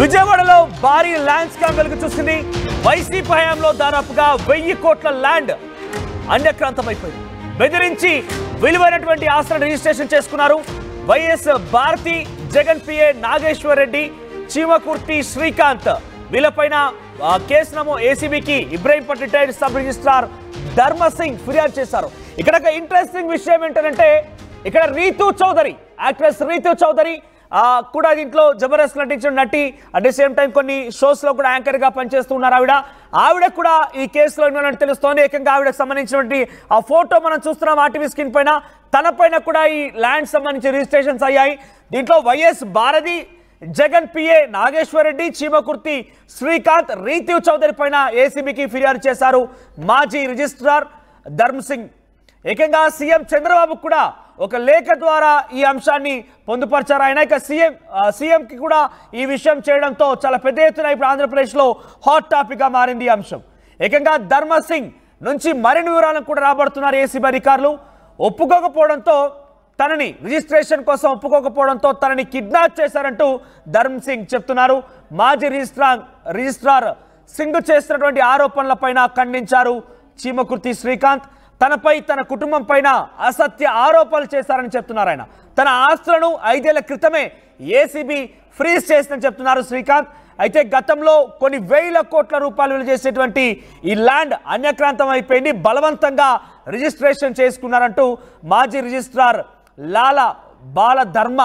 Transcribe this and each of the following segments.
విజయవాడలో భారీ land scam వెలుగు చూసింది. వైసీపీ హయాంలో దాదాపుగా 1000 కోట్ల ల్యాండ్ అన్యక్రాంతమైపోయింది. బెదిరించి విలువైనటువంటి ఆస్తులను రిజిస్ట్రేషన్ చేసుకున్నారు. వైఎస్ భారతి, జగన్ పిఏ నాగేశ్వర్ రెడ్డి, చీమకుర్తి శ్రీకాంత్ వీళ్ళపైన కేసు నమో ఏసీబీకి Ibrahimpatnam retired sub registrar Dharmasingh ఫిర్యాదు చేశారు. ఇక్కడ ఒక ఇంట్రెస్టింగ్ విషయం ఏంటంటే ఇక్కడ రీతూ చౌదరి, యాక్ట్రెస్ రీతూ చౌదరి కూడా దీంట్లో జబర్దస్త్ నటించిన నటి, అట్ ది సేమ్ టైం కొన్ని షోస్ లో కూడా యాంకర్ గా పనిచేస్తున్నారు. ఆవిడ కూడా ఈ కేసులో ఉన్నట్టు తెలుస్తోంది. ఏకంగా ఆవిడకు సంబంధించినటువంటి ఆ ఫోటో మనం చూస్తున్నాం ఆర్టీవీ స్క్రీన్ పైన. తన పైన కూడా ఈ ల్యాండ్ సంబంధించి రిజిస్ట్రేషన్స్ అయ్యాయి. దీంట్లో వైఎస్ భారతి, జగన్ పిఏ నాగేశ్వర్ రెడ్డి, చీమకుర్తి శ్రీకాంత్, రీతూ చౌదరి పైన ఏసీబీకి ఫిర్యాదు చేశారు మాజీ రిజిస్ట్రార్ ధర్మసింగ్. ఏకంగా సీఎం చంద్రబాబు కూడా ఒక లేఖ ద్వారా ఈ అంశాన్ని పొందుపరిచారు. ఆయన ఇక సీఎంకి కూడా ఈ విషయం చేయడంతో చాలా పెద్ద ఎత్తున ఇప్పుడు ఆంధ్రప్రదేశ్లో హాట్ టాపిక్ గా మారింది ఈ అంశం. ఏకంగా ధర్మసింగ్ నుంచి మరిన్ని వివరాలను కూడా రాబడుతున్నారు ఏసీబీ అధికారులు. ఒప్పుకోకపోవడంతో తనని రిజిస్ట్రేషన్ కోసం ఒప్పుకోకపోవడంతో తనని కిడ్నాప్ చేశారంటూ ధర్మసింగ్ చెప్తున్నారు. మాజీ రిజిస్ట్రార్ సింగ్ చేస్తున్నటువంటి ఆరోపణలపైన ఖండించారు చీమకుర్తి శ్రీకాంత్. తనపై, తన కుటుంబం పైన అసత్య ఆరోపణలు చేశారని చెప్తున్నారు ఆయన. తన ఆస్తులను 5 ఏళ్ల క్రితమే ఏసీబీ ఫ్రీజ్ చేసిందని చెప్తున్నారు శ్రీకాంత్. అయితే గతంలో కొన్ని 1000 కోట్ల రూపాయలు విలువ చేసేటువంటి ఈ ల్యాండ్ అన్యక్రాంతం అయిపోయింది, బలవంతంగా రిజిస్ట్రేషన్ చేసుకున్నారంటూ మాజీ రిజిస్ట్రార్ బాల ధర్మ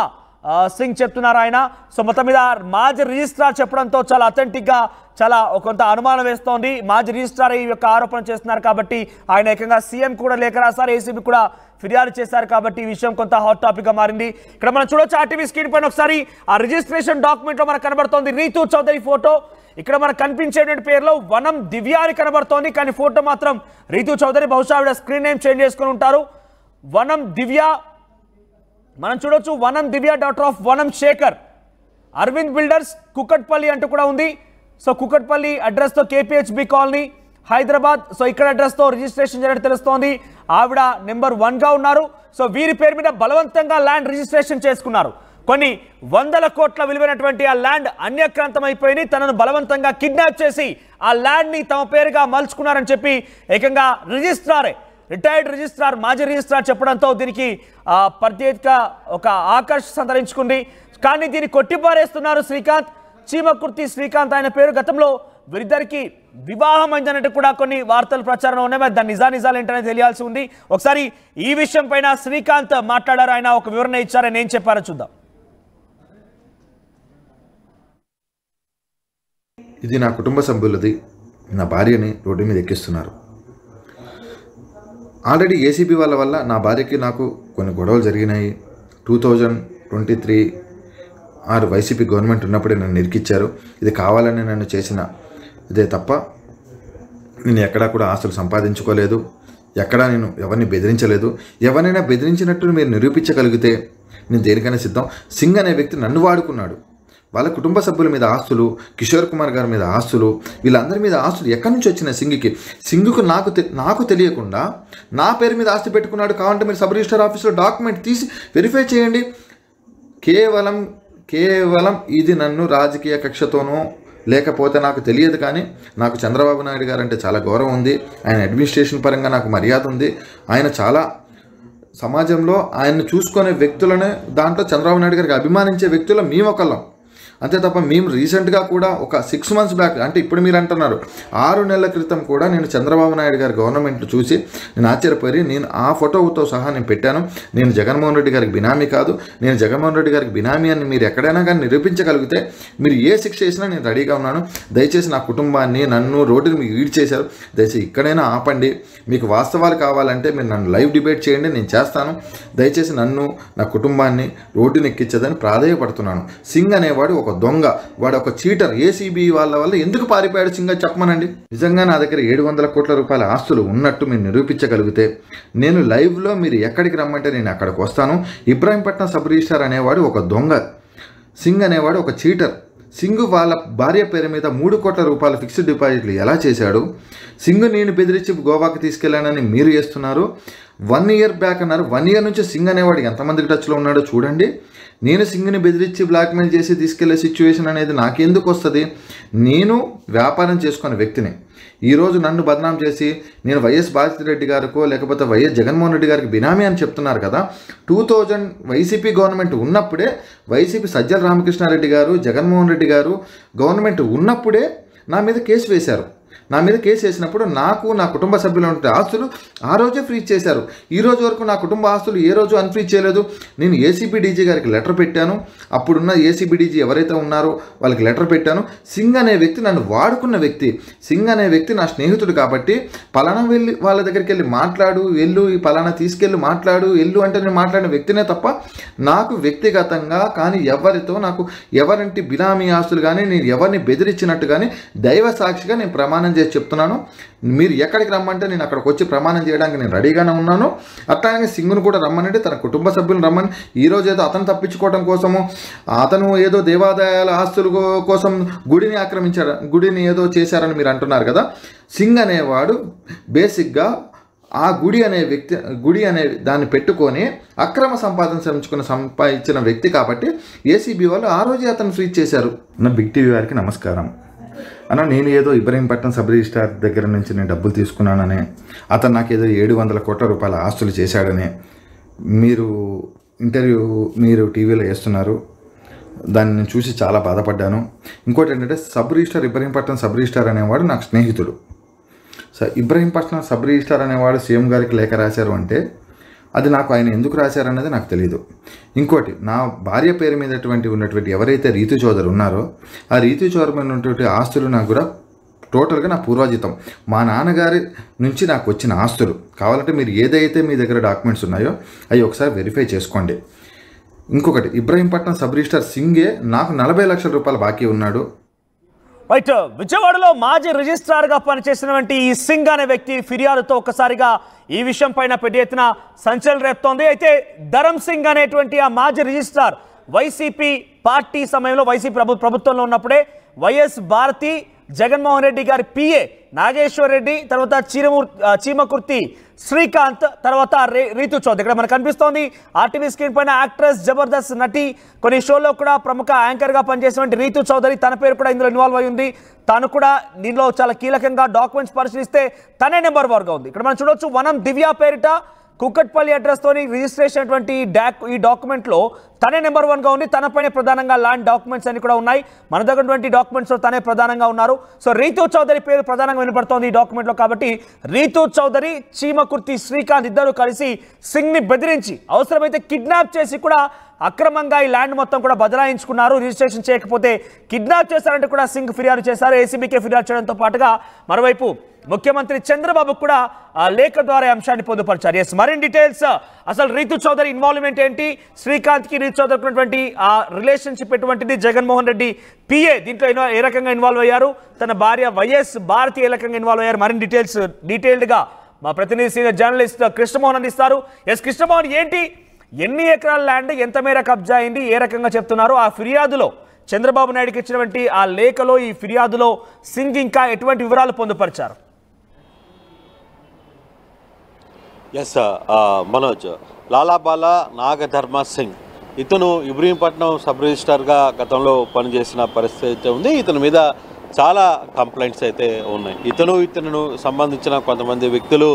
సింగ్ చెప్తున్నారు ఆయన. సో మొత్తం మీద మాజీ రిజిస్ట్రార్ చెప్పడంతో చాలా అథెంటిక్గా చాలా కొంత అనుమానం వేస్తోంది. మాజీ రిజిస్ట్రార్ ఈ యొక్క ఆరోపణ చేస్తున్నారు కాబట్టి ఆయన ఏకంగా సీఎం కూడా లేఖ రాశారు, ఏసీబీ కూడా ఫిర్యాదు చేశారు కాబట్టి ఈ విషయం కొంత హాట్ టాపిక్ గా మారింది. ఇక్కడ మనం చూడొచ్చు ఆర్టీవీ స్క్రీన్ పైన ఒకసారి ఆ రిజిస్ట్రేషన్ డాక్యుమెంట్ లో మనకు కనబడుతోంది రీతూ చౌదరి ఫోటో. ఇక్కడ మనకు కనిపించేటువంటి పేరులో వనం దివ్య అని కనబడుతోంది, కానీ ఫోటో మాత్రం రీతూ చౌదరి. బహుశా ఆవిడ స్క్రీన్ నేమ్ చేంజ్ చేసుకుని ఉంటారు. వనం దివ్య మనం చూడొచ్చు, వనం దివ్య డాక్టర్ ఆఫ్ వనం శేఖర్, అరవింద్ బిల్డర్స్ కుకట్పల్లి అంటూ కూడా ఉంది. సో కుకట్పల్లి అడ్రస్తో కేపీహెచ్బి కాలనీ హైదరాబాద్. సో ఇక్కడ అడ్రస్తో రిజిస్ట్రేషన్ జరిగినట్టు తెలుస్తోంది. ఆవిడ నెంబర్ 1 గా ఉన్నారు. సో వీరి పేరు మీద బలవంతంగా ల్యాండ్ రిజిస్ట్రేషన్ చేసుకున్నారు. కొన్ని 100 కోట్ల విలువైనటువంటి ఆ ల్యాండ్ అన్యక్రాంతం అయిపోయింది. తనను బలవంతంగా కిడ్నాప్ చేసి ఆ ల్యాండ్ ని తమ పేరుగా మలుచుకున్నారని చెప్పి ఏకంగా రిటైర్డ్ రిజిస్ట్రార్, మాజీ రిజిస్ట్రార్ చెప్పడంతో దీనికి ప్రత్యేక ఒక ఆకర్షణ సంతరించుకుంది. కానీ దీన్ని కొట్టిపారేస్తున్నారు శ్రీకాంత్, చీమకుర్తి శ్రీకాంత్ ఆయన పేరు. గతంలో వీరిద్దరికి వివాహం అయిందన్నట్టు కూడా కొన్ని వార్తలు ప్రచారం ఉన్నాయి. దాని నిజాలు ఏంటనేది తెలియాల్సి ఉంది. ఒకసారి ఈ విషయం పైన శ్రీకాంత్ మాట్లాడారు, ఆయన ఒక వివరణ ఇచ్చారు. ఆయన ఏం చెప్పారో చూద్దాం. ఇది నా కుటుంబ సభ్యులది, నా భార్యని రోడ్డు మీద ఎక్కిస్తున్నారు. ఆల్రెడీ ఏసీబీ వాళ్ళ వల్ల నా భార్యకి నాకు కొన్ని గొడవలు జరిగినాయి. 2023 వైసీపీ గవర్నమెంట్ ఉన్నప్పుడే నన్ను ఇరికిచ్చారు. ఇది కావాలని నన్ను చేసిన ఇదే తప్ప నేను ఎక్కడా కూడా ఆస్తులు సంపాదించుకోలేదు, ఎక్కడా నేను ఎవరిని బెదిరించలేదు. ఎవరైనా బెదిరించినట్టు మీరు నిరూపించగలిగితే నేను దేనికైనా సిద్ధం. సింగ్ అనే వ్యక్తి నన్ను వాడుకున్నాడు. వాళ్ళ కుటుంబ సభ్యుల మీద ఆస్తులు, కిషోర్ కుమార్ గారి మీద ఆస్తులు, వీళ్ళందరి మీద ఆస్తులు ఎక్కడి నుంచి వచ్చినాయి సింగ్కు నాకు తెలియకుండా నా పేరు మీద ఆస్తి పెట్టుకున్నాడు. కావాలంటే మీరు సబ్ రిజిస్టర్ ఆఫీస్లో డాక్యుమెంట్ తీసి వెరిఫై చేయండి. కేవలం ఇది నన్ను రాజకీయ కక్షతోనో లేకపోతే నాకు తెలియదు, కానీ నాకు చంద్రబాబు నాయుడు గారు అంటే చాలా గౌరవం ఉంది. ఆయన అడ్మినిస్ట్రేషన్ పరంగా నాకు మర్యాద ఉంది. ఆయన చాలా సమాజంలో ఆయన్ని చూసుకునే వ్యక్తులనే దాంట్లో చంద్రబాబు నాయుడు గారికి అభిమానించే వ్యక్తులు మేము ఒకళ్ళం. అంతే తప్ప మేము రీసెంట్గా కూడా ఒక 6 months బ్యాక్, అంటే ఇప్పుడు మీరు అంటున్నారు 6 నెలల క్రితం కూడా నేను చంద్రబాబు నాయుడు గారి గవర్నమెంట్ చూసి నేను ఆశ్చర్యపోయి నేను ఆ ఫోటోతో సహా నేను పెట్టాను. నేను జగన్మోహన్ రెడ్డి గారికి బినామీ కాదు, నేను జగన్మోహన్ రెడ్డి గారికి బినామీ అని మీరు ఎక్కడైనా కానీ నిరూపించగలిగితే మీరు ఏ శిక్ష చేసినా నేను రెడీగా ఉన్నాను. దయచేసి నా కుటుంబాన్ని, నన్ను రోడ్డుని మీకు ఈడ్ చేశారు, దయచేసి ఇక్కడైనా ఆపండి. మీకు వాస్తవాలు కావాలంటే మీరు నన్ను లైవ్ డిబేట్ చేయండి, నేను చేస్తాను. దయచేసి నన్ను, నా కుటుంబాన్ని రోడ్డుని ఎక్కించదని ప్రాధేయపడుతున్నాను. సింగ్ అనేవాడు ఒక దొంగ, వాడు ఒక చీటర్. ఏసీబీ వాళ్ళ వల్ల ఎందుకు పారిపోయాడు సింగ్ చెప్పమనండి. నిజంగా నా దగ్గర 700 కోట్ల రూపాయల ఆస్తులు ఉన్నట్టు మీరు నిరూపించగలిగితే నేను లైవ్లో మీరు ఎక్కడికి రమ్మంటే నేను అక్కడికి వస్తాను. ఇబ్రహీంపట్నం సబ్ రిజిస్ట్రార్ అనేవాడు ఒక దొంగ, సింగ్ అనేవాడు ఒక చీటర్. సింగ్ వాళ్ళ భార్య పేరు మీద 3 కోట్ల రూపాయల ఫిక్స్డ్ డిపాజిట్లు ఎలా చేశాడు? సింగ్ నేను బెదిరించి గోవాకి తీసుకెళ్లానని మీరు చేస్తున్నారు. 1 year బ్యాక్ అన్నారు. 1 year నుంచి సింగ్ అనేవాడు ఎంతమందికి టచ్లో ఉన్నాడో చూడండి. నేను సింగ్ని బెదిరించి బ్లాక్మెయిల్ చేసి తీసుకెళ్లే సిచ్యువేషన్ అనేది నాకెందుకు వస్తుంది? నేను వ్యాపారం చేసుకునే వ్యక్తిని. ఈరోజు నన్ను బదనాం చేసి నేను వైఎస్ భారతిరెడ్డి గారికో లేకపోతే వైఎస్ జగన్మోహన్ రెడ్డి గారికి బినామీ అని చెప్తున్నారు కదా. 2000 వైసీపీ గవర్నమెంట్ ఉన్నప్పుడే, వైసీపీ సజ్జల రామకృష్ణారెడ్డి గారు, జగన్మోహన్ రెడ్డి గారు గవర్నమెంట్ ఉన్నప్పుడే నా మీద కేసు వేశారు. నా మీద కేసు వేసినప్పుడు నాకు నా కుటుంబ సభ్యులు ఉంటే ఆస్తులు ఆ రోజే ఫ్రీజ్ చేశారు. ఈ రోజు వరకు నా కుటుంబ ఆస్తులు ఏ రోజు అన్ఫ్రీజ్ చేయలేదు. నేను ఏసీబీ డీజీ గారికి లెటర్ పెట్టాను. అప్పుడున్న ఏసీబీ డీజీ ఎవరైతే ఉన్నారో వాళ్ళకి లెటర్ పెట్టాను. సింగ్ అనే వ్యక్తి నన్ను వాడుకున్న వ్యక్తి. సింగ్ అనే వ్యక్తి నా స్నేహితుడు కాబట్టి పలానా వెళ్ళి వాళ్ళ దగ్గరికి వెళ్ళి మాట్లాడు, వెళ్ళు, ఈ పలానా తీసుకెళ్ళి మాట్లాడు, వెళ్ళు అంటే నేను మాట్లాడిన వ్యక్తినే తప్ప నాకు వ్యక్తిగతంగా కానీ ఎవరితో నాకు ఎవరింటి బినామీ ఆస్తులు కానీ నేను ఎవరిని బెదిరించినట్టు కానీ దైవ సాక్షిగా నేను ప్రమాణం చేసి చెప్తున్నాను. మీరు ఎక్కడికి రమ్మంటే నేను అక్కడికి వచ్చి ప్రమాణం చేయడానికి నేను రెడీగానే ఉన్నాను. అట్లాగే సింగ్ను కూడా రమ్మనంటే తన కుటుంబ సభ్యులను రమ్మని. ఈరోజు ఏదో అతను తప్పించుకోవడం కోసము, అతను ఏదో దేవాదాయాల ఆస్తుల కోసం గుడిని ఆక్రమించారు, గుడిని ఏదో చేశారని మీరు అంటున్నారు కదా. సింగ్ అనేవాడు బేసిక్గా ఆ గుడి అనే దాన్ని పెట్టుకొని అక్రమ సంపాదించిన వ్యక్తి కాబట్టి ఏసీబీ వాళ్ళు ఆ రోజే అతను ఫ్రీజ్ చేశారు. నా బిగ్ టీవీ వారికి నమస్కారం అన్న. నేను ఏదో ఇబ్రహీంపట్నం సబ్ రిజిస్ట్రార్ దగ్గర నుంచి నేను డబ్బులు తీసుకున్నానని, అతను నాకు ఏదో 700 కోట్ల రూపాయల ఆస్తులు చేశాడని మీరు టీవీలో వేస్తున్నారు. దాన్ని నేను చూసి చాలా బాధపడ్డాను. ఇంకోటి ఏంటంటే ఇబ్రహీంపట్నం సబ్ రిజిస్ట్రార్ అనేవాడు నాకు స్నేహితుడు. ఇబ్రహీంపట్నం సబ్ రిజిస్ట్రార్ అనేవాడు సీఎం గారికి లేఖ రాశారు అంటే అది నాకు ఆయన ఎందుకు రాశారన్నది నాకు తెలియదు. ఇంకోటి, నా భార్య పేరు మీద ఉన్నటువంటి ఎవరైతే రీతు చౌదరి ఉన్నారో ఆ రీతు చౌదరి మీద ఉన్నటువంటి ఆస్తులు నాకు కూడా టోటల్గా నా పూర్వజితం, మా నాన్నగారి నుంచి నాకు వచ్చిన ఆస్తులు. కావాలంటే మీరు ఏదైతే మీ దగ్గర డాక్యుమెంట్స్ ఉన్నాయో అవి ఒకసారి వెరిఫై చేసుకోండి. ఇంకొకటి, ఇబ్రహీంపట్నం సబ్ రిజిస్ట్రార్ సింగే నాకు 40 లక్షల రూపాయలు బాకీ ఉన్నాడు. రైట్, విజయవాడలో మాజీ రిజిస్ట్రార్గా పనిచేసినటువంటి ఈ సింగ్ అనే వ్యక్తి ఫిర్యాదుతో ఒక్కసారిగా ఈ విషయం పైన పెద్ద ఎత్తున సంచలనం రేపుతోంది. అయితే ధరమ్ సింగ్ అనేటువంటి ఆ మాజీ రిజిస్ట్రార్ వైసీపీ పార్టీ సమయంలో వైసీపీ ప్రభుత్వంలో ఉన్నప్పుడే వైఎస్ భారతి, జగన్మోహన్ రెడ్డి గారి పిఏ నాగేశ్వర్ రెడ్డి, తర్వాత చీమకుర్తి శ్రీకాంత్, తర్వాత రీతు చౌదరి. ఇక్కడ మనకు కనిపిస్తోంది ఆర్టీవీ స్క్రీన్ పైన యాక్ట్రెస్, జబర్దస్త్ నటి, కొన్ని షోలో కూడా ప్రముఖ యాంకర్గా పనిచేసినటువంటి రీతు చౌదరి. తన పేరు కూడా ఇందులో ఇన్వాల్వ్ అయి ఉంది. తను కూడా దీనిలో చాలా కీలకంగా డాక్యుమెంట్స్ పరిశీలిస్తే తనే నెంబర్ 1గా ఉంది. ఇక్కడ మనం చూడొచ్చు, వనం దివ్య పేరిట కుక్కట్పల్లి అడ్రస్తోని రిజిస్ట్రేషన్ అయినటువంటి ఈ డాక్యుమెంట్లో తనే నెంబర్ 1గా ఉంది. తనపైనే ప్రధానంగా ల్యాండ్ డాక్యుమెంట్స్ అన్ని కూడా ఉన్నాయి. మన దగ్గర డాక్యుమెంట్స్లో తనే ప్రధానంగా ఉన్నారు. సో రీతు చౌదరి పేరు ప్రధానంగా వినపడుతోంది ఈ డాక్యుమెంట్లో. కాబట్టి రీతు చౌదరి, చీమకుర్తి శ్రీకాంత్ ఇద్దరు కలిసి సింగ్ని బెదిరించి అవసరమైతే కిడ్నాప్ చేసి కూడా అక్రమంగా ఈ ల్యాండ్ మొత్తం కూడా బదలాయించుకున్నారు. రిజిస్ట్రేషన్ చేయకపోతే కిడ్నాప్ చేశారంటే కూడా సింగ్ ఫిర్యాదు చేశారు. ఏసీబీకే ఫిర్యాదు చేయడంతో పాటుగా మరోవైపు ముఖ్యమంత్రి చంద్రబాబు కూడా లేఖ ద్వారా అంశాన్ని పొందుపరిచారు. ఎస్, మరిన్ని డీటెయిల్స్, అసలు రీతు చౌదరి ఇన్వాల్వ్మెంట్ ఏంటి, శ్రీకాంత్కి రీతు చౌదరికి ఉన్నటువంటి ఆ రిలేషన్షిప్ ఎటువంటిది, జగన్మోహన్ రెడ్డి పిఏ దీంట్లో ఏ రకంగా ఇన్వాల్వ్ అయ్యారు, తన భార్య వైఎస్ భారతి ఏ రకంగా ఇన్వాల్వ్ అయ్యారు, మరిన్ని డీటెయిల్స్ డీటెయిల్డ్గా మా ప్రతినిధి సీనియర్ జర్నలిస్ట్ కృష్ణమోహన్ అందిస్తారు. ఎస్ కృష్ణమోహన్, ఏంటి, ఎన్ని ఎకరాల ల్యాండ్ ఎంత మేర కబ్జా అయింది, ఏ రకంగా చెప్తున్నారు, ఆ ఫిర్యాదులో చంద్రబాబు నాయుడుకి ఇచ్చినటువంటి ఆ లేఖలో ఈ ఫిర్యాదులో సింగ్ ఇంకా ఎటువంటి వివరాలు పొందుపరిచారు? ఎస్ మనోజ్, లాలాబాలా నాగధర్మ సింగ్ ఇతను ఇబ్రహీంపట్నం సబ్ రిజిస్ట్రార్గా గతంలో పనిచేసిన పరిస్థితి ఉంది. ఇతని మీద చాలా కంప్లైంట్స్ అయితే ఉన్నాయి. ఇతను సంబంధించిన కొంతమంది వ్యక్తులు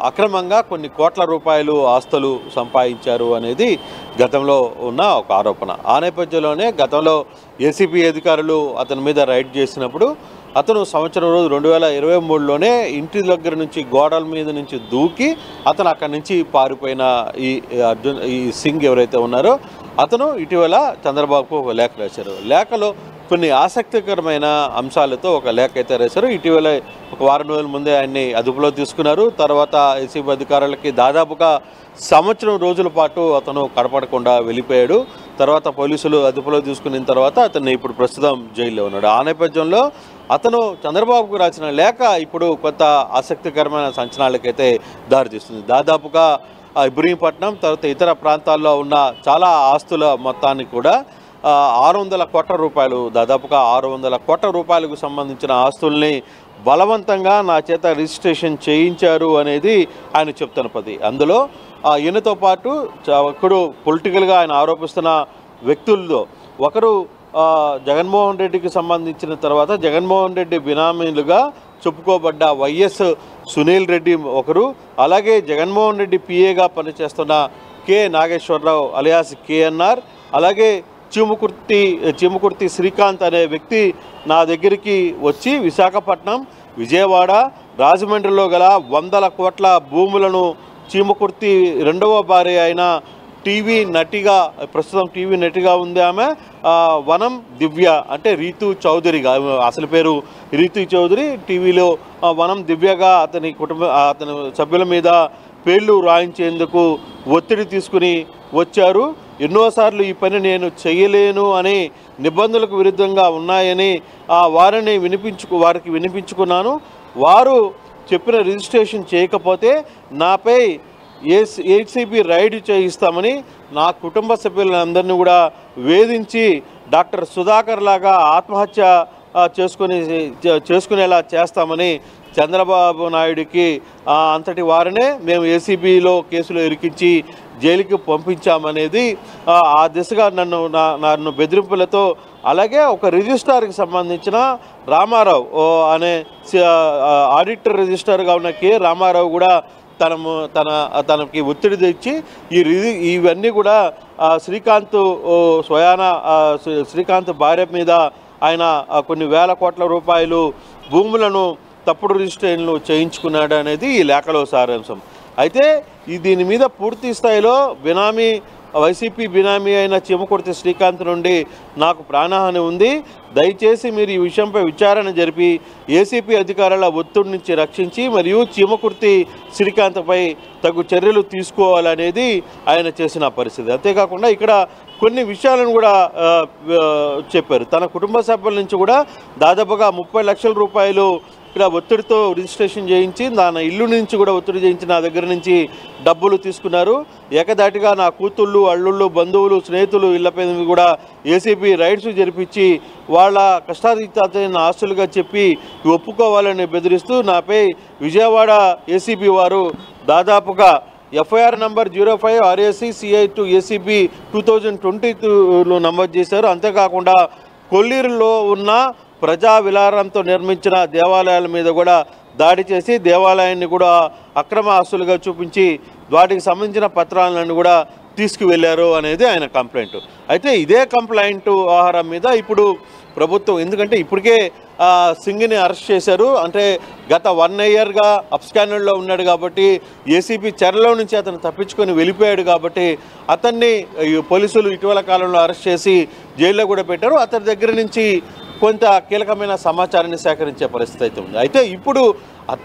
అక్రమంగా కొన్ని కోట్ల రూపాయలు ఆస్తులు సంపాదించారు అనేది గతంలో ఉన్న ఒక ఆరోపణ. ఆ నేపథ్యంలోనే గతంలో ఏసీబీ అధికారులు అతని మీద రైడ్ చేసినప్పుడు అతను సంవత్సరం రోజు 2023లోనే ఇంటి దగ్గర నుంచి గోడల మీద నుంచి దూకి అతను అక్కడి నుంచి పారిపోయిన ఈ సింగ్ ఎవరైతే ఉన్నారో అతను ఇటీవల చంద్రబాబుకు ఒక లేఖ రాశారు. లేఖలో కొన్ని ఆసక్తికరమైన అంశాలతో ఒక లేఖ అయితే రాశారు. ఇటీవల ఒక వారం రోజుల ముందే ఆయన్ని అదుపులో తీసుకున్నారు. తర్వాత ఏసీబీ అధికారులకి దాదాపుగా సంవత్సరం రోజుల పాటు అతను కనపడకుండా వెళ్ళిపోయాడు. తర్వాత పోలీసులు అదుపులో తీసుకున్న తర్వాత అతన్ని ఇప్పుడు ప్రస్తుతం జైల్లో ఉన్నాడు. ఆ నేపథ్యంలో అతను చంద్రబాబుకు రాసిన లేఖ ఇప్పుడు కొంత ఆసక్తికరమైన సంచలనాలకైతే దారితీస్తుంది. దాదాపుగా ఇబ్రహీంపట్నం తర్వాత ఇతర ప్రాంతాల్లో ఉన్న చాలా ఆస్తుల మొత్తాన్ని కూడా 600 కోట్ల రూపాయలు, దాదాపుగా 600 కోట్ల రూపాయలకు సంబంధించిన ఆస్తుల్ని బలవంతంగా నా చేత రిజిస్ట్రేషన్ చేయించారు అనేది ఆయన చెప్తున్న పది. అందులో ఈయనతో పాటు ఒకడు పొలిటికల్గా ఆయన ఆరోపిస్తున్న వ్యక్తుల్లో ఒకరు జగన్మోహన్ రెడ్డికి సంబంధించిన తర్వాత జగన్మోహన్ రెడ్డి బినామీలుగా చెప్పుకోబడ్డ వైఎస్ సునీల్ రెడ్డి ఒకరు, అలాగే జగన్మోహన్ రెడ్డి పిఏగా పనిచేస్తున్న కె నాగేశ్వరరావు అలియాస్ కేఎన్ఆర్, అలాగే చీమకుర్తి శ్రీకాంత్ అనే వ్యక్తి నా దగ్గరికి వచ్చి విశాఖపట్నం, విజయవాడ, రాజమండ్రిలో గల 100 కోట్ల భూములను చీమకుర్తి రెండవ భార్య అయిన టీవీ నటిగా, ప్రస్తుతం టీవీ నటిగా ఉంది ఆమె, వనం దివ్య అంటే రీతు చౌదరిగా, అసలు పేరు రీతు చౌదరి, టీవీలో వనం దివ్యగా అతని సభ్యుల మీద పేర్లు రాయించేందుకు ఒత్తిడి తీసుకుని వచ్చారు. ఎన్నోసార్లు ఈ పని నేను చేయలేను అని నిబంధనలకు విరుద్ధంగా ఉన్నాయని వారికి వినిపించుకున్నాను. వారు చెప్పిన రిజిస్ట్రేషన్ చేయకపోతే నాపై ఏసీబీ రైడ్ చేయిస్తామని, నా కుటుంబ సభ్యులందరినీ కూడా వేధించి డాక్టర్ సుధాకర్ లాగా ఆత్మహత్య చేసుకునేలా చేస్తామని చంద్రబాబు నాయుడికి అంతటి వారినే మేము ఏసీబీలో కేసులు ఇరికించి జైలుకి పంపించామనేది ఆ దిశగా నన్ను బెదిరింపులతో, అలాగే ఒక రిజిస్ట్రార్కి సంబంధించిన రామారావు అనే ఆడిటర్ రిజిస్ట్రార్గా ఉన్న కె రామారావు కూడా తనకి ఒత్తిడి తెచ్చి ఇవన్నీ కూడా శ్రీకాంత్ భార్య మీద ఆయన కొన్ని వేల కోట్ల రూపాయలు భూములను తప్పుడు రిజిస్ట్రేషన్లు చేయించుకున్నాడు అనేది ఈ లేఖలో సారాంశం. అయితే దీని మీద పూర్తి స్థాయిలో వైసీపీ బినామీ అయిన చీమకుర్తి శ్రీకాంత్ నుండి నాకు ప్రాణహాని ఉంది, దయచేసి మీరు ఈ విషయంపై విచారణ జరిపి ఏసీపీ అధికారుల ఒత్తిడి నుంచి రక్షించి మరియు చీమకుర్తి శ్రీకాంత్పై తగు చర్యలు తీసుకోవాలనేది ఆయన చేసిన పరిస్థితి. అంతేకాకుండా ఇక్కడ కొన్ని విషయాలను కూడా చెప్పారు. తన కుటుంబ సభ్యుల నుంచి కూడా దాదాపుగా 30 లక్షల రూపాయలు ఇక్కడ ఒత్తిడితో రిజిస్ట్రేషన్ చేయించి, నా ఇల్లు నుంచి కూడా ఒత్తిడి చేయించి నా దగ్గర నుంచి డబ్బులు తీసుకున్నారు. ఏకదాటిగా నా కూతుళ్ళు, అల్లుళ్ళు, బంధువులు, స్నేహితులు ఇళ్లపై కూడా ఏసీబీ రైడ్స్ జరిపించి వాళ్ళ కష్టాతీతాలైన ఆస్తులుగా చెప్పి ఒప్పుకోవాలని బెదిరిస్తూ నాపై విజయవాడ ఏసీబీ వారు దాదాపుగా FIR number 05 RAC CI2 ACB 2022లో నమోదు చేశారు. అంతేకాకుండా కొల్లీరులో ఉన్న ప్రజా విలారంతో నిర్మించిన దేవాలయాల మీద కూడా దాడి చేసి దేవాలయాన్ని కూడా అక్రమ ఆస్తులుగా చూపించి వాటికి సంబంధించిన పత్రాలను కూడా తీసుకువెళ్లారు అనేది ఆయన కంప్లైంట్. అయితే ఇదే కంప్లైంట్ ఆహారం మీద ఇప్పుడు ప్రభుత్వం, ఎందుకంటే ఇప్పటికే సింగ్ని అరెస్ట్ చేశారు, అంటే గత 1 yearగా అప్స్కానర్లో ఉన్నాడు కాబట్టి ఏసీబీ చెరలో నుంచి అతను తప్పించుకొని వెళ్ళిపోయాడు కాబట్టి అతన్ని పోలీసులు ఇటీవల కాలంలో అరెస్ట్ చేసి జైల్లో కూడా పెట్టారు. అతని దగ్గర నుంచి కొంత కీలకమైన సమాచారాన్ని సేకరించే పరిస్థితి అయితే ఉంది. అయితే ఇప్పుడు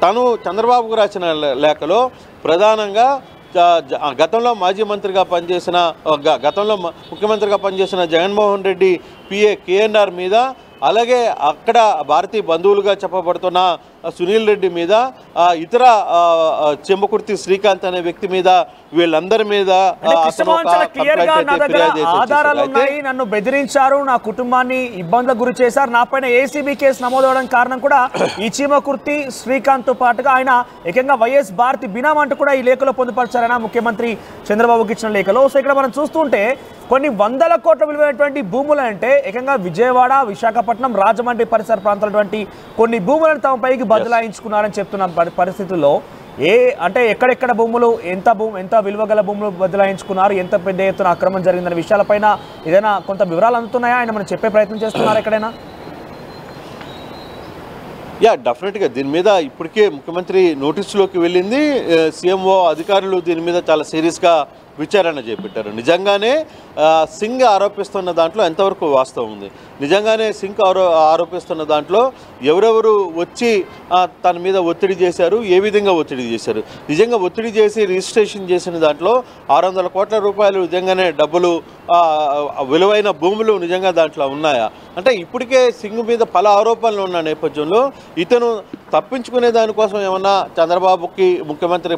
తను చంద్రబాబుకు రాసిన లేఖలో ప్రధానంగా గతంలో ముఖ్యమంత్రిగా పనిచేసిన జగన్మోహన్ రెడ్డి పిఏ కేఎన్ఆర్ మీద, అలాగే అక్కడ భారతీయ బంధువులుగా చెప్పబడుతున్న సునీల్ రెడ్డి మీద, ఇతర చీమకుర్తి శ్రీకాంత్ అనే వ్యక్తి మీద, వీళ్ళందరి మీద ఆధారాలు ఉన్నాయి, నన్ను బెదిరించారు, నా కుటుంబాన్ని ఇబ్బందులకు గురి చేశారు, నా పైన ఏసీబీ కేసు నమోదవడానికి కారణం కూడా ఈ చీమకుర్తి శ్రీకాంత్ తో పాటుగా ఆయన ఏకంగా వైఎస్ భారతి బినామీ అంటూ కూడా ఈ లేఖలో పొందుపరిచారైనా ముఖ్యమంత్రి చంద్రబాబుకి ఇచ్చిన లేఖలో. సో ఇక్కడ మనం చూస్తుంటే కొన్ని 100 కోట్ల విలువైనటువంటి భూములు అంటే ఏకంగా విజయవాడ, విశాఖపట్నం, రాజమండ్రి పరిసర ప్రాంతాలటువంటి కొన్ని భూములను తమ పైకి బదలాయించుకున్నారని చెప్తున్న పరిస్థితుల్లో అంటే ఎక్కడెక్కడ భూములు, ఎంత విలువ గల భూములు బదలాయించుకున్నారు, ఎంత పెద్ద ఎత్తున అక్రమం జరిగిందనే విషయాలపైన ఏదైనా కొంత వివరాలు అందుతున్నాయా? ఆయన మనం చెప్పే ప్రయత్నం చేస్తున్నారు ఎక్కడైనా? డెఫినెట్గా దీని మీద ఇప్పటికే ముఖ్యమంత్రి నోటీసులోకి వెళ్ళింది. సీఎంఓ అధికారులు దీని మీద చాలా సీరియస్గా విచారణ చేపట్టారు. నిజంగానే సింగ్ ఆరోపిస్తున్న దాంట్లో ఎంతవరకు వాస్తవం ఉంది, నిజంగానే సింగ్ ఆరోపిస్తున్న దాంట్లో ఎవరెవరు వచ్చి తన మీద ఒత్తిడి చేశారు, ఏ విధంగా ఒత్తిడి చేశారు, నిజంగా ఒత్తిడి చేసి రిజిస్ట్రేషన్ చేసిన దాంట్లో 600 కోట్ల రూపాయలు నిజంగానే డబ్బులు, విలువైన భూములు నిజంగా దాంట్లో ఉన్నాయా అంటే ఇప్పటికే సింగ్ మీద పలు ఆరోపణలు ఉన్న నేపథ్యంలో ఇతను తప్పించుకునే దానికోసం ఏమన్నా చంద్రబాబుకి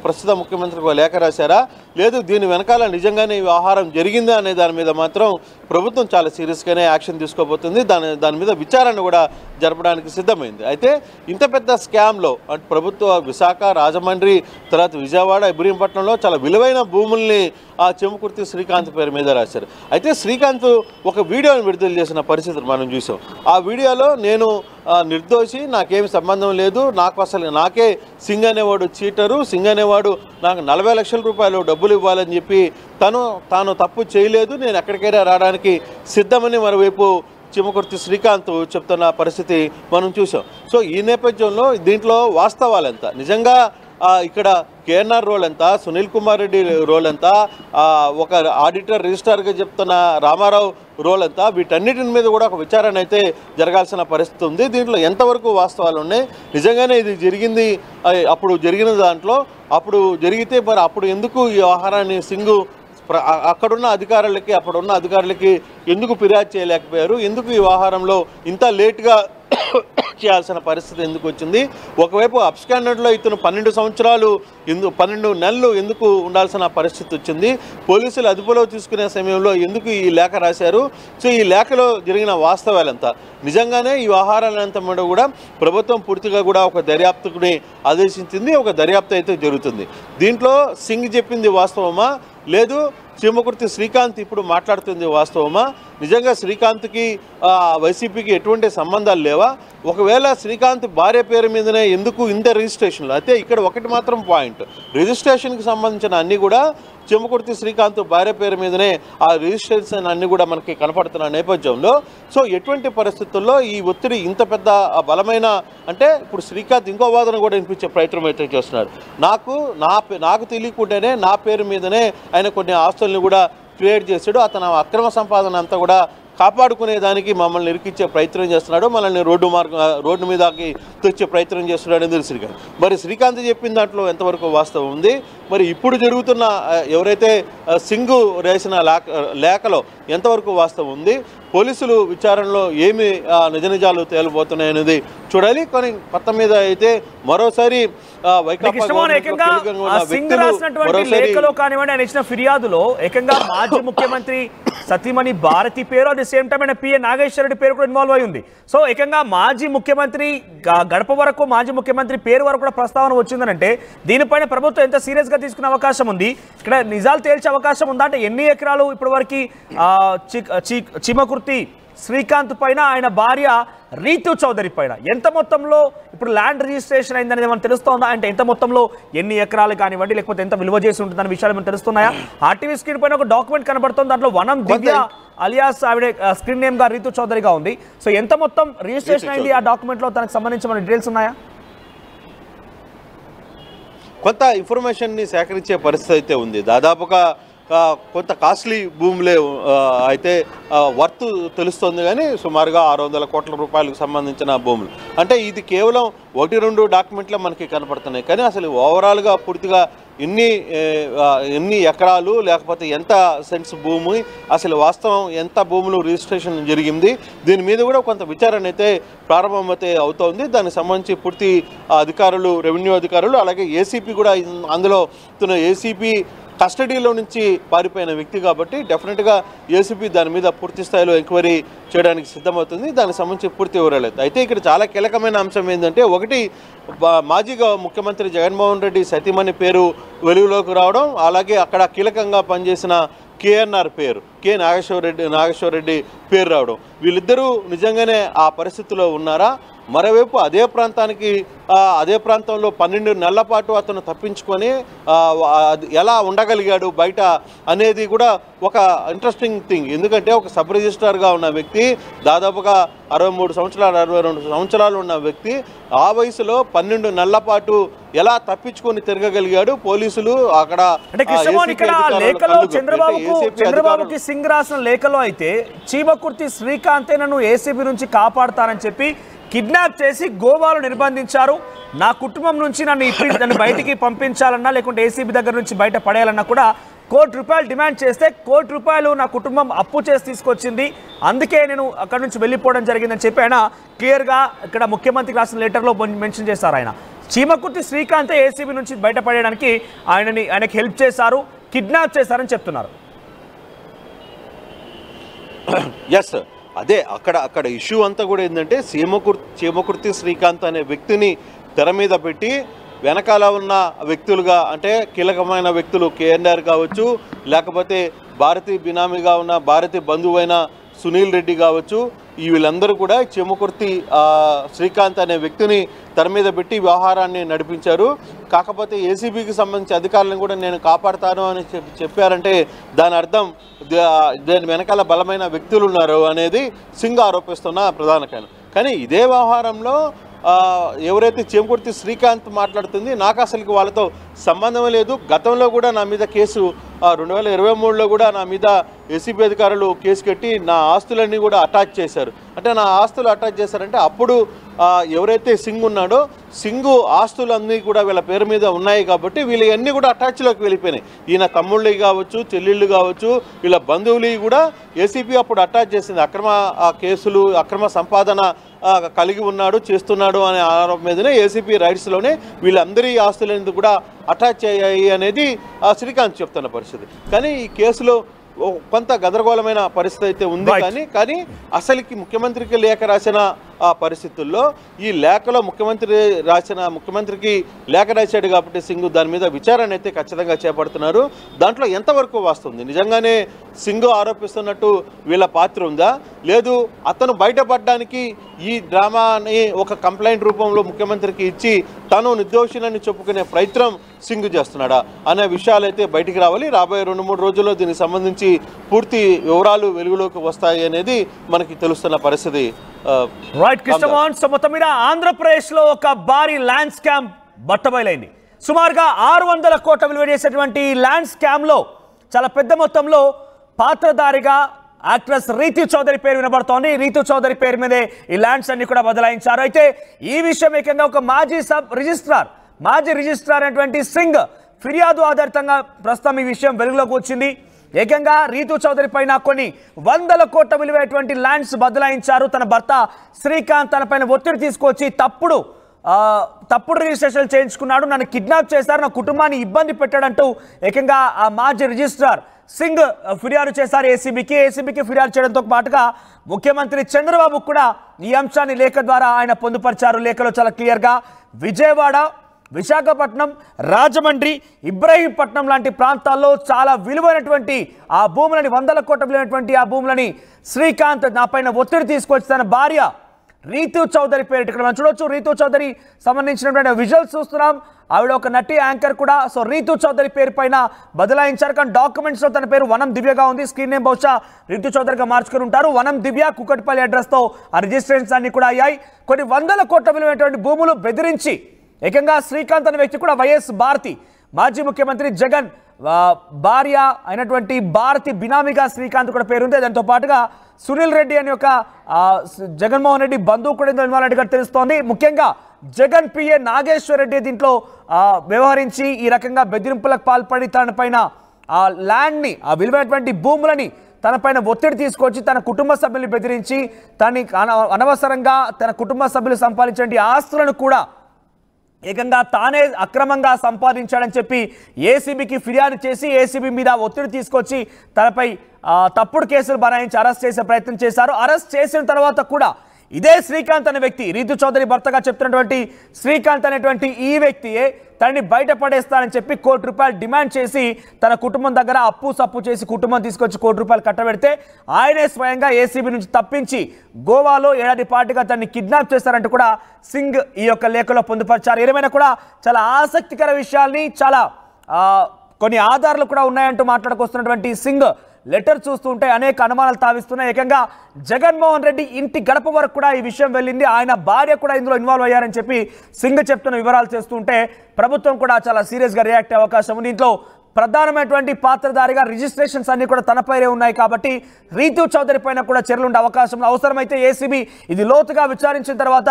ప్రస్తుత ముఖ్యమంత్రికి లేఖ రాశారా, లేదు దీని వెనక వెనకాల నిజంగానే ఈ వ్యవహారం జరిగిందా అనే దాని మీద మాత్రం ప్రభుత్వం చాలా సీరియస్గానే యాక్షన్ తీసుకోబోతుంది. దాని మీద విచారణ కూడా జరపడానికి సిద్ధమైంది. అయితే ఇంత పెద్ద స్కామ్లో అంటే ప్రభుత్వ విశాఖ, రాజమండ్రి, తర్వాత విజయవాడ, ఇబ్రహీంపట్నంలో చాలా విలువైన భూముల్ని ఆ చెముకుర్తి శ్రీకాంత్ పేరు మీద రాశారు. అయితే శ్రీకాంత్ ఒక వీడియోని విడుదల చేసిన పరిస్థితులు మనం చూసాం. ఆ వీడియోలో నేను నిర్దోషి, నాకేమి సంబంధం లేదు, నాకే సింగ్ అనేవాడు చీటరు, సింగ్ అనేవాడు నాకు 40 లక్షల రూపాయలు డబ్బులు ఇవ్వాలని చెప్పి తాను తప్పు చేయలేదు, నేను ఎక్కడికైనా రావడానికి సిద్ధమని మరోవైపు చెముకుర్తి శ్రీకాంత్ చెప్తున్న పరిస్థితి మనం చూసాం. సో ఈ నేపథ్యంలో దీంట్లో వాస్తవాలు ఎంత, నిజంగా ఇక్కడ కేఎన్ఆర్ రోల్ ఎంత, సునీల్ కుమార్ రెడ్డి రోల్ ఎంత, ఒక ఆడిటర్ రిజిస్ట్రార్గా చెప్తున్న రామారావు రోల్ ఎంత, వీటన్నిటిని మీద కూడా ఒక విచారణ అయితే జరగాల్సిన పరిస్థితి ఉంది. దీంట్లో ఎంతవరకు వాస్తవాలు ఉన్నాయి, నిజంగానే ఇది జరిగింది, అప్పుడు జరిగిన దాంట్లో అప్పుడు జరిగితే మరి అప్పుడు ఎందుకు ఈ వ్యవహారాన్ని సింగ్ అప్పుడున్న అధికారులకి ఎందుకు ఫిర్యాదు చేయలేకపోయారు, ఎందుకు ఈ వ్యవహారంలో ఇంత లేట్గా చేయాల్సిన పరిస్థితి ఎందుకు వచ్చింది, ఒకవైపు అబ్స్కాండర్లో ఇతను 12 నెలలు ఎందుకు ఉండాల్సిన పరిస్థితి వచ్చింది, పోలీసులు అదుపులో తీసుకునే సమయంలో ఎందుకు ఈ లేఖ రాశారు, సో ఈ లేఖలో జరిగిన వాస్తవాలంతా, నిజంగానే ఈ వ్యవహారాలంతా మీద కూడా ప్రభుత్వం పూర్తిగా కూడా ఒక దర్యాప్తుని ఆదేశించింది, ఒక దర్యాప్తు అయితే జరుగుతుంది. దీంట్లో సింగ్ చెప్పింది వాస్తవమా, లేదు చెముకుర్తి శ్రీకాంత్ ఇప్పుడు మాట్లాడుతుంది వాస్తవమా, నిజంగా శ్రీకాంత్కి వైసీపీకి ఎటువంటి సంబంధాలు లేవా, ఒకవేళ శ్రీకాంత్ భార్య పేరు మీదనే ఎందుకు ఇంత రిజిస్ట్రేషన్లు, అయితే ఇక్కడ ఒకటి మాత్రం పాయింట్, రిజిస్ట్రేషన్కి సంబంధించిన అన్నీ కూడా చెముకుర్తి శ్రీకాంత్ భార్య పేరు మీదనే ఆ రిజిస్ట్రేషన్ అన్నీ కూడా మనకి కనపడుతున్న నేపథ్యంలో, సో ఎటువంటి పరిస్థితుల్లో ఈ ఒత్తిడి ఇంత పెద్ద బలమైన, అంటే ఇప్పుడు శ్రీకాంత్ ఇంకో వాదన కూడా వినిపించే ప్రయత్నం అయితే చేస్తున్నాడు, నాకు తెలియకుండానే నా పేరు మీదనే ఆయన కొన్ని ఆస్తుల్ని కూడా క్రియేట్ చేశాడు, అతను అక్రమ సంపాదన అంతా కూడా కాపాడుకునేదానికి మమ్మల్ని ఇరికిచ్చే ప్రయత్నం చేస్తున్నాడు, మనల్ని రోడ్డు మీదకి తెచ్చే ప్రయత్నం చేస్తున్నాడు అని శ్రీకాంత్. మరి శ్రీకాంత్ చెప్పిన దాంట్లో ఎంతవరకు వాస్తవం ఉంది, మరి ఇప్పుడు జరుగుతున్న ఎవరైతే సింగ్ రాసిన లేఖలో ఎంతవరకు వాస్తవం ఉంది, పోలీసులు విచారణలో ఏమి నిజాలు తేలిపోతున్నాయి అనేది చూడాలి. కానీ మొత్తం మీద అయితే మరోసారి కానివ్వండి, ఆయన ఇచ్చిన ఫిర్యాదులో ఏకంగా మాజీ ముఖ్యమంత్రి సతీమణి భారతి పేరు, అట్ ది సేమ్ టైం ఆయన పిఏ నాగేశ్వర రెడ్డి పేరు కూడా ఇన్వాల్వ్ అయి ఉంది. సో ఏకంగా మాజీ ముఖ్యమంత్రి గడప వరకు మాజీ ముఖ్యమంత్రి పేరు వరకు కూడా ప్రస్తావన వచ్చిందనంటే దీనిపైన ప్రభుత్వం ఎంత సీరియస్ గా తీసుకునే అవకాశం ఉంది, ఇక్కడ నిజాలు తేల్చే అవకాశం ఉందా, అంటే ఎన్ని ఎకరాలు ఇప్పటి వరకు చెముకుర్తి శ్రీకాంత్ పైన, ఆయన భార్య రీతు చౌదరి పైన ఎంత మొత్తంలో ఇప్పుడు ల్యాండ్ రిజిస్ట్రేషన్ అయిందనేది ఏమైనా తెలుస్తుందా, అంటే ఎంత మొత్తంలో ఎన్ని ఎకరాలు కానివ్వండి లేకపోతే ఎంత విలువ చేసి ఉంటుందనే విషయాలు ఏమైనా తెలుస్తున్నాయా. ఆర్టీవీ స్క్రీన్ పైన ఒక డాక్యుమెంట్ కనబడుతుంది, దాంట్లో వనం దివ్య అలియాస్ ఆవిడ స్క్రీన్ నేమ్ గా రీతు చౌదరిగా ఉంది. సో ఎంత మొత్తం రిజిస్ట్రేషన్ అయింది ఆ డాక్యుమెంట్ లో, తనకు సంబంధించిన డీటెయిల్స్ ఉన్నాయా? కొంత ఇన్ఫర్మేషన్ని సేకరించే పరిస్థితి అయితే ఉంది, దాదాపుగా కొంత కాస్ట్లీ భూములే అయితే వర్త్ తెలుస్తుంది, కానీ సుమారుగా 600 కోట్ల రూపాయలకు సంబంధించిన భూములు, అంటే ఇది కేవలం 1-2 డాక్యుమెంట్లే మనకి కనపడుతున్నాయి, కానీ అసలు ఓవరాల్గా పూర్తిగా ఎన్ని ఎకరాలు లేకపోతే ఎంత సెంట్స్ భూమి, అసలు వాస్తవం ఎంత భూములు రిజిస్ట్రేషన్ జరిగింది, దీని మీద కూడా కొంత విచారణ అయితే ప్రారంభమైతే అవుతోంది. దానికి సంబంధించి పూర్తి అధికారులు, రెవెన్యూ అధికారులు, అలాగే ఏసీపీ కూడా అందులో ఏసీపీ కస్టడీలో నుంచి పారిపోయిన వ్యక్తి కాబట్టి డెఫినెట్గా ఏసీపీ దాని మీద పూర్తి స్థాయిలో ఎంక్వైరీ చేయడానికి సిద్ధమవుతుంది, దానికి సంబంధించి పూర్తి వివరాలు. అయితే ఇక్కడ చాలా కీలకమైన అంశం ఏంటంటే, ఒకటి మాజీగా ముఖ్యమంత్రి జగన్మోహన్ రెడ్డి సతీమణి పేరు వెలుగులోకి రావడం, అలాగే అక్కడ కీలకంగా పనిచేసిన కేఎన్ఆర్ పేరు, కె నాగేశ్వర రెడ్డి పేరు రావడం, వీళ్ళిద్దరూ నిజంగానే ఆ పరిస్థితిలో ఉన్నారా, మరోవైపు అదే ప్రాంతంలో 12 నెలల పాటు అతను తప్పించుకొని ఎలా ఉండగలిగాడు బయట అనేది కూడా ఒక ఇంట్రెస్టింగ్ థింగ్. ఎందుకంటే ఒక సబ్ రిజిస్ట్రార్గా ఉన్న వ్యక్తి, దాదాపుగా 63 సంవత్సరాలు 62 సంవత్సరాలు ఉన్న వ్యక్తి ఆ వయసులో 12 నెలల పాటు ఎలా తప్పించుకొని తిరగగలిగాడు, పోలీసులు అక్కడ చంద్రబాబుకి సింగ్ రాసిన లేఖలో అయితే చెముకుర్తి శ్రీకాంతే నన్ను ఏసీబీ నుంచి కాపాడుతానని చెప్పి కిడ్నాప్ చేసి గోవాలో నిర్బంధించారు, నా కుటుంబం నుంచి నన్ను బయటికి పంపించాలన్నా లేకుంటే ఏసీబీ దగ్గర నుంచి బయట పడేయాలన్నా కూడా ₹1 కోటి డిమాండ్ చేస్తే ₹1 కోటి నా కుటుంబం అప్పు చేసి తీసుకొచ్చింది, అందుకే నేను అక్కడ నుంచి వెళ్ళిపోవడం జరిగిందని చెప్పి ఆయన క్లియర్గా ఇక్కడ ముఖ్యమంత్రికి రాసిన లెటర్లో మెన్షన్ చేశారు. ఆయన చెముకుర్తి శ్రీకాంతే ఏసీబీ నుంచి బయటపడేయడానికి ఆయనకి హెల్ప్ చేశారు, కిడ్నాప్ చేశారని చెప్తున్నారు. ఎస్, అదే అక్కడ ఇష్యూ అంతా కూడా ఏంటంటే చీమకుర్తి శ్రీకాంత్ అనే వ్యక్తిని తెర మీద పెట్టి వెనకాల ఉన్న వ్యక్తులుగా, అంటే కీలకమైన వ్యక్తులు కేఎన్ఆర్ కావచ్చు, లేకపోతే భారతి బినామీగా ఉన్న భారతి బంధువైన సునీల్ రెడ్డి కావచ్చు, వీళ్ళందరూ కూడా చీమకుర్తి శ్రీకాంత్ అనే వ్యక్తిని తెర మీద పెట్టి వ్యవహారాన్ని నడిపించారు. కాకపోతే ఏసీబీకి సంబంధించి అధికారులను కూడా నేను కాపాడుతాను అని చెప్పారంటే దాని అర్థం దాని వెనకాల బలమైన వ్యక్తులు ఉన్నారు అనేది సింగ్ ఆరోపిస్తున్న ప్రధాన కారణం. కానీ ఇదే వ్యవహారంలో ఎవరైతే చీమకుర్తి శ్రీకాంత్ మాట్లాడుతుంది, నాకు అసలుకి వాళ్ళతో సంబంధమే లేదు, గతంలో కూడా నా మీద కేసు 2023లో కూడా నా మీద ఏసీబీ అధికారులు కేసు కట్టి నా ఆస్తులన్నీ కూడా అటాచ్ చేశారు. అంటే నా ఆస్తులు అటాచ్ చేశారంటే అప్పుడు ఎవరైతే సింగ్ ఉన్నాడో సింగు ఆస్తులన్నీ కూడా వీళ్ళ పేరు మీద ఉన్నాయి కాబట్టి వీళ్ళన్నీ కూడా అటాచ్లోకి వెళ్ళిపోయినాయి. ఈయన తమ్ముళ్ళు కావచ్చు, చెల్లెళ్ళు కావచ్చు, వీళ్ళ బంధువులు కూడా ఏసీబీ అప్పుడు అటాచ్ చేసింది. అక్రమ కేసులు, అక్రమ సంపాదన కలిగి ఉన్నాడు, చేస్తున్నాడు అనే ఆరోపణ మీదనే ఏసీబీ రైట్స్లోనే వీళ్ళందరి ఆస్తులన్నీ కూడా అటాచ్ అయ్యాయి అనేది శ్రీకాంత్ చెప్తున్న పరిస్థితి. కానీ ఈ కేసులో కొంత గందరగోళమైన పరిస్థితి అయితే ఉంది. కానీ అసలుకి ముఖ్యమంత్రికి లేఖ రాసిన పరిస్థితుల్లో ఈ లేఖలో ముఖ్యమంత్రికి లేఖ రాశాడు కాబట్టి సింగ్ దాని మీద విచారణ అయితే ఖచ్చితంగా చేపడుతున్నారు. దాంట్లో ఎంతవరకు వస్తుంది, నిజంగానే సింగ్ ఆరోపిస్తున్నట్టు వీళ్ళ పాత్ర ఉందా, లేదు అతను బయటపడడానికి ఈ డ్రామాని ఒక కంప్లైంట్ రూపంలో ముఖ్యమంత్రికి ఇచ్చి తను నిర్దోషినని చెప్పుకునే ప్రయత్నం సింగ్ చేస్తున్నాడా అనే విషయాలు అయితే బయటికి రావాలి. రాబోయే 2-3 రోజుల్లో దీనికి సంబంధించి పూర్తి వివరాలు వెలుగులోకి వస్తాయి అనేది మనకి తెలుస్తున్న పరిస్థితి. రైట్ కృష్ణమోహన్, సో మొత్తం మీద ఆంధ్రప్రదేశ్లో ఒక భారీ ల్యాండ్ స్కామ్ బట్టబయలైంది. సుమారుగా 600 కోట్ల విలువ చేసేటువంటి ల్యాండ్ స్కామ్లో చాలా పెద్ద మొత్తంలో పాత్రధారిగా యాక్ట్రెస్ రీతు చౌదరి పేరు వినబడుతోంది. రీతు చౌదరి పేరు మీదే ఈ ల్యాండ్స్ అన్ని కూడా బదలాయించారు. అయితే ఈ విషయం ఏకంగా ఒక మాజీ రిజిస్ట్రార్ అయినటువంటి సింగ్ ఫిర్యాదు ఆధారితంగా ప్రస్తుతం ఈ విషయం వెలుగులోకి వచ్చింది. ఏకంగా రీతు చౌదరి పైన కొన్ని 100 కోట్ల విలువైనటువంటి ల్యాండ్స్ బదలాయించారు. తన భర్త శ్రీకాంత్ తన పైన ఒత్తిడి తీసుకొచ్చి తప్పుడు రిజిస్ట్రేషన్ చేయించుకున్నాడు, నన్ను కిడ్నాప్ చేశారు, నా కుటుంబాన్ని ఇబ్బంది పెట్టాడంటూ ఏకంగా ఆ మాజీ రిజిస్ట్రార్ సింగ్ ఫిర్యాదు చేశారు ఏసీబీకి ఫిర్యాదు చేయడంతో పాటుగా ముఖ్యమంత్రి చంద్రబాబు కూడా ఈ అంశాన్ని లేఖ ద్వారా ఆయన పొందుపరిచారు. లేఖలో చాలా క్లియర్గా విజయవాడ, విశాఖపట్నం, రాజమండ్రి, ఇబ్రహీంపట్నం లాంటి ప్రాంతాల్లో చాలా విలువైనటువంటి ఆ భూములని 100 కోట్ల విలువైనటువంటి ఆ భూములని శ్రీకాంత్ నా పైన ఒత్తిడి తీసుకొచ్చి తన భార్య రీతు చౌదరి పేరు, ఇక్కడ మనం చూడొచ్చు రీతు చౌదరి సంబంధించినటువంటి విజువల్స్ చూస్తున్నాం. ఆవిడ ఒక నటి యాంకర్ కూడా. సో రీతు చౌదరి పేరు పైన బదలాయించారు. కానీ డాక్యుమెంట్స్లో తన పేరు వనం దివ్యగా ఉంది. స్క్రీన్ నేమ్ బహుశా రీతు చౌదరిగా మార్చుకుని ఉంటారు. వనం దివ్య కుకట్పల్లి అడ్రస్తో ఆ రిజిస్ట్రేషన్స్ అన్ని కూడా అయ్యాయి. కొన్ని 100 కోట్ల విలువైనటువంటి భూములు బెదిరించి ఏకంగా శ్రీకాంత్ అనే వ్యక్తి కూడా వైఎస్ భారతి మాజీ ముఖ్యమంత్రి జగన్ భార్య అయినటువంటి భారతి బినామీగా శ్రీకాంత్ కూడా పేరుంది. దాంతో పాటుగా సునీల్ రెడ్డి అనే ఒక జగన్మోహన్ రెడ్డి బంధువు కూడా ఇన్వాల్వ్ అయినట్టుగా తెలుస్తోంది. ముఖ్యంగా జగన్ పిఏ నాగేశ్వర్ రెడ్డి దీంట్లో వ్యవహరించి ఈ రకంగా బెదిరింపులకు పాల్పడి తన పైన ఆ ల్యాండ్ని, ఆ విలువైనటువంటి భూములని తన పైన ఒత్తిడి తీసుకొచ్చి తన కుటుంబ సభ్యుల్ని బెదిరించి అనవసరంగా తన కుటుంబ సభ్యులు సంపాదించే ఆస్తులను కూడా ఏకంగా తానే అక్రమంగా సంపాదించాడని చెప్పి ఏసీబీకి ఫిర్యాదు చేసి ఏసీబీ మీద ఒత్తిడి తీసుకొచ్చి తనపై తప్పుడు కేసులు బనాయించి అరెస్ట్ చేసే ప్రయత్నం చేశారు. అరెస్ట్ చేసిన తర్వాత కూడా ఇదే శ్రీకాంత్ అనే వ్యక్తి, రీతు చౌదరి భర్తగా చెప్తున్నటువంటి శ్రీకాంత్ అనేటువంటి ఈ వ్యక్తియే తనని బయటపడేస్తానని చెప్పి ₹1 కోటి డిమాండ్ చేసి తన కుటుంబం దగ్గర అప్పు సప్పు చేసి కుటుంబం తీసుకొచ్చి ₹1 కోటి కట్టబెడితే ఆయనే స్వయంగా ఏసీబీ నుంచి తప్పించి గోవాలో ఏడాది పాటుగా తనని కిడ్నాప్ చేశారంటూ కూడా సింగ్ ఈ యొక్క లేఖలో పొందుపరిచారు. ఏమైనా కూడా చాలా ఆసక్తికర విషయాల్ని, చాలా కొన్ని ఆధారాలు కూడా ఉన్నాయంటూ మాట్లాడుకొస్తున్నటువంటి సింగ్ లెటర్ చూస్తుంటే అనేక అనుమానాలు తావిస్తున్నాయి. ఏకంగా జగన్మోహన్ రెడ్డి ఇంటి గడప వరకు కూడా ఈ విషయం వెళ్ళింది. ఆయన భార్య కూడా ఇందులో ఇన్వాల్వ్ అయ్యారని చెప్పి సింగ్ చెప్తున్న వివరాలు చేస్తుంటే ప్రభుత్వం కూడా చాలా సీరియస్గా రియాక్ట్ అయ్యే అవకాశం ఉంది. దీంట్లో ప్రధానమైనటువంటి పాత్రధారిగా రిజిస్ట్రేషన్స్ అన్ని కూడా తన పైనే ఉన్నాయి కాబట్టి రీతు చౌదరి పైన కూడా చర్యలు ఉండే అవకాశం. అవసరమైతే ఏసీబీ ఇది లోతుగా విచారించిన తర్వాత